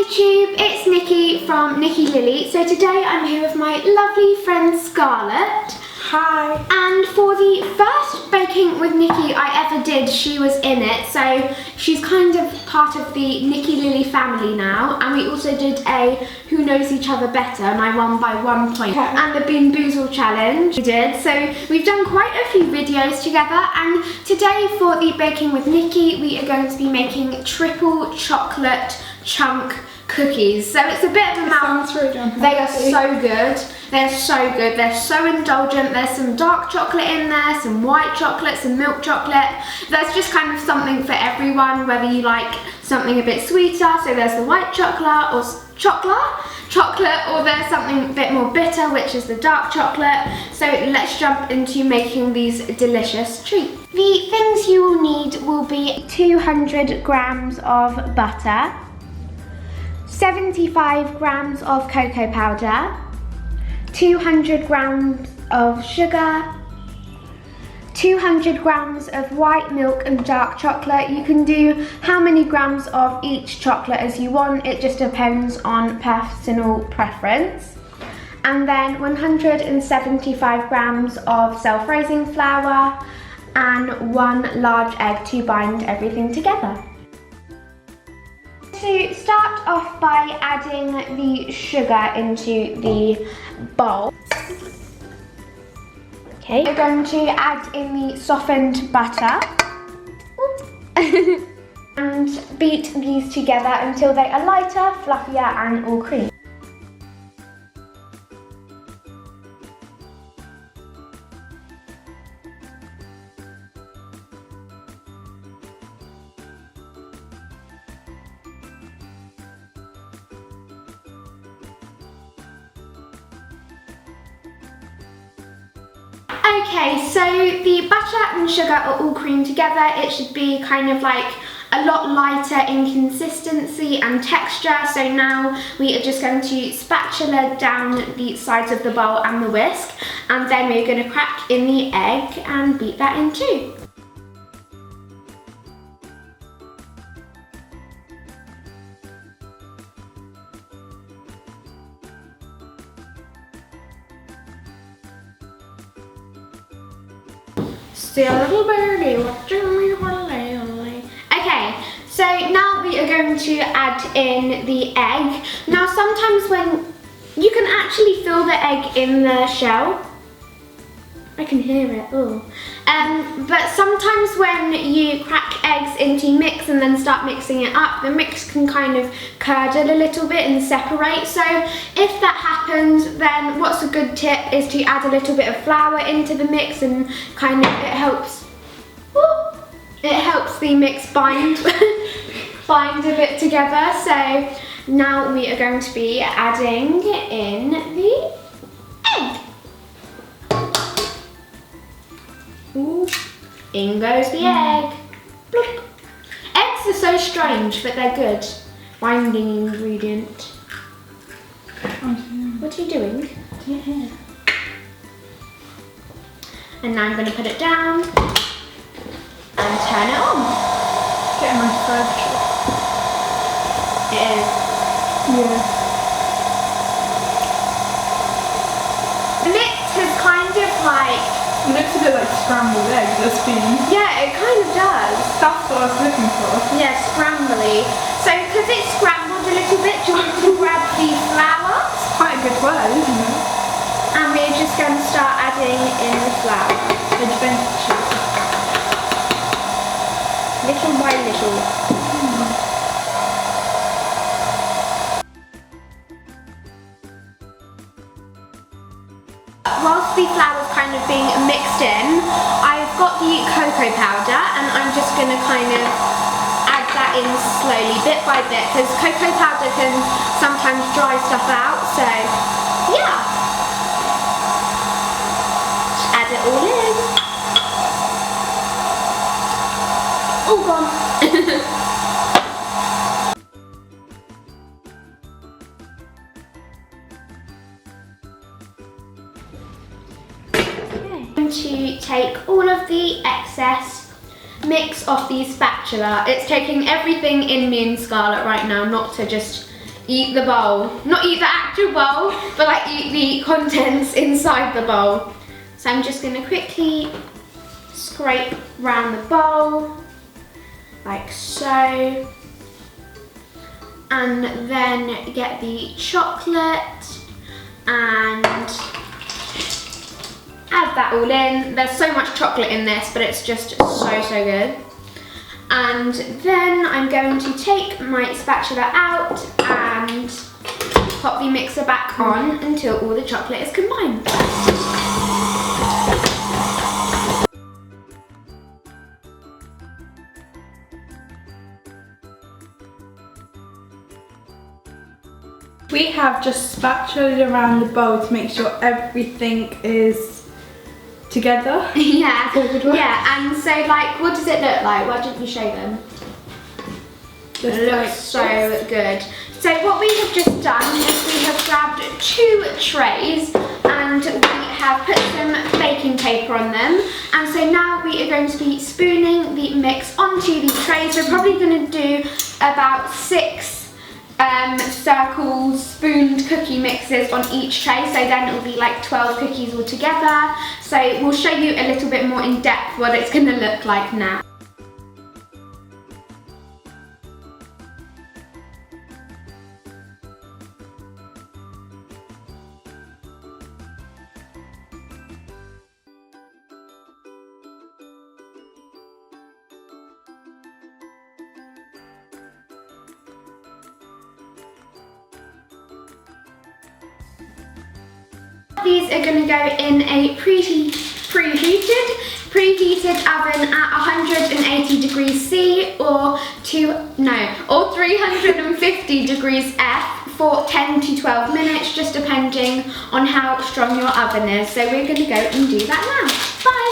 YouTube, it's Nikki from Nikki Lilly. So today I'm here with my lovely friend Scarlett. Hi. And for the first baking with Nikki I ever did, she was in it. So she's kind of part of the Nikki Lilly family now. And we also did a Who Knows Each Other Better, and I won by 1 point. Okay. And the Bean Boozle challenge we did. So we've done quite a few videos together. And today for the baking with Nikki, we are going to be making triple chocolate chunk cookies. So it's a bit of a mouth. They are so good. They're so good. They're so indulgent. There's some dark chocolate in there, some white chocolate, some milk chocolate. There's just kind of something for everyone, whether you like something a bit sweeter. So there's the white chocolate or or there's something a bit more bitter, which is the dark chocolate. So let's jump into making these delicious treats. The things you will need will be 200 grams of butter, 75 grams of cocoa powder, 200 grams of sugar, 200 grams of white milk and dark chocolate. You can do how many grams of each chocolate as you want, it just depends on personal preference. And then 175 grams of self-raising flour and 1 large egg to bind everything together. To start off by adding the sugar into the bowl. Okay, we're going to add in the softened butter and beat these together until they are lighter, fluffier and all creamy. Okay, so the butter and sugar are all creamed together. It should be kind of like a lot lighter in consistency and texture. So now we are just going to spatula down the sides of the bowl and the whisk, and then we're going to crack in the egg and beat that in too. Okay, so now we are going to add in the egg. Now sometimes when you can actually feel the egg in the shell. I can hear it, but sometimes when you crack eggs into mix and then start mixing it up, the mix can kind of curdle a little bit and separate. So if that happens, then what's a good tip is to add a little bit of flour into the mix, and kind of it helps the mix bind bind a bit together. So now we are going to be adding in the egg. Ooh, in goes the egg. Bloop. Eggs are so strange, but they're good. Binding ingredient. What are you doing? Yeah. And now I'm going to put it down and turn it on. Getting my third shot. It is. Yeah. The mix has kind of like... It looks a bit like scrambled eggs, this bean. Yeah, it kind of does. That's what I was looking for. Yeah, scrambly. So, because it's scrambled a little bit, do you want to grab the flour? It's quite a good word, isn't it? And we're just going to start adding in the flour. Adventure. Little by little. Whilst the flour's kind of being mixed in, I've got the cocoa powder, and I'm just going to kind of add that in slowly, bit by bit, because cocoa powder can sometimes dry stuff out, so yeah. Just add it all in. All gone. To take all of the excess mix off the spatula. It's taking everything in me and Scarlett right now, not to just eat the bowl. Not eat the actual bowl, but like eat the contents inside the bowl. So I'm just gonna quickly scrape around the bowl, like so. And then get the chocolate and add that all in. There's so much chocolate in this, but it's just so good. And then I'm going to take my spatula out and pop the mixer back on until all the chocolate is combined. We have just spatulaed around the bowl to make sure everything is together. Yeah, and so like, what does it look like? Why didn't you show them? It looks so good. So what we have just done is we have grabbed 2 trays and we have put some baking paper on them. And so now we are going to be spooning the mix onto these trays. We're probably going to do about 6 circle spooned cookie mixes on each tray, so then it will be like 12 cookies all together. So we'll show you a little bit more in depth what it's going to look like now. These are going to go in a preheated oven at 180 degrees C or 350 degrees F for 10 to 12 minutes, just depending on how strong your oven is. So we're going to go and do that now. Bye!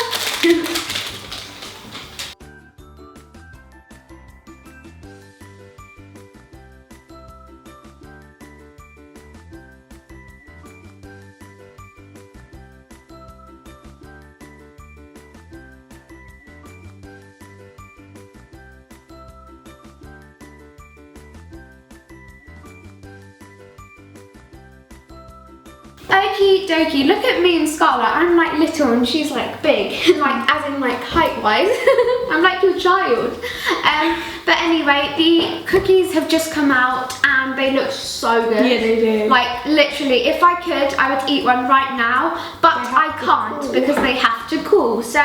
Okie dokie, look at me and Scarlett. I'm like little and she's like big, like as in like height wise. I'm like your child. But anyway, the cookies have just come out and they look so good. Yeah, they do. Like literally, if I could, I would eat one right now, but I can't because they have to cool. So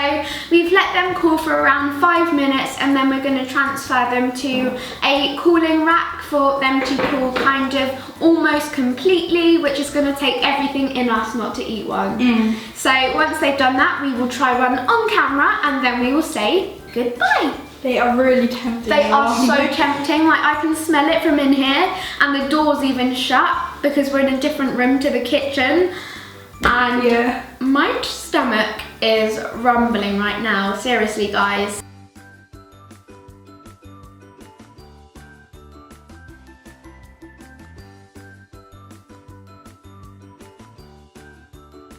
we've let them cool for around 5 minutes and then we're going to transfer them to a cooling rack for them to cool kind of almost completely, which is going to take everything in us not to eat one. So once they've done that, we will try one on camera and then we will say goodbye. They are really tempting. They are so tempting. Like I can smell it from in here and the door's even shut because we're in a different room to the kitchen. And yeah, my stomach is rumbling right now. Seriously, guys.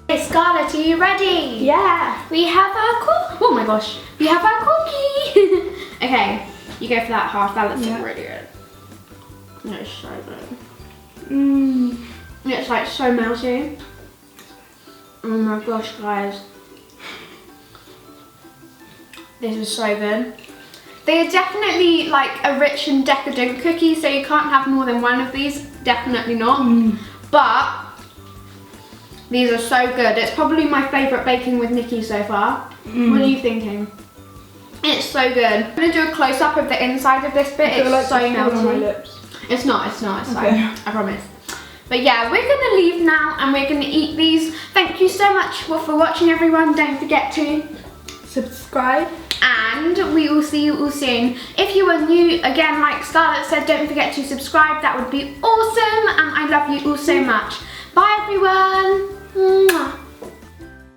Hey Scarlett, are you ready? Yeah. We have our oh my gosh, we have our cookie. Okay, you go for that half. That looks really good. It's so good. It's like so melty. Oh my gosh, guys. This is so good. They are definitely like a rich and decadent cookie, so you can't have more than one of these. Definitely not. But these are so good. It's probably my favourite baking with Nikki so far. What are you thinking? It's so good. I'm going to do a close-up of the inside of this bit. It's like so melty. On my lips. It's not, it's fine. I promise. But yeah, we're going to leave now and we're going to eat these. Thank you so much for watching, everyone. Don't forget to subscribe. And we will see you all soon. If you are new, again, like Scarlett said, don't forget to subscribe. That would be awesome. And I love you all so much. Bye, everyone. Mwah.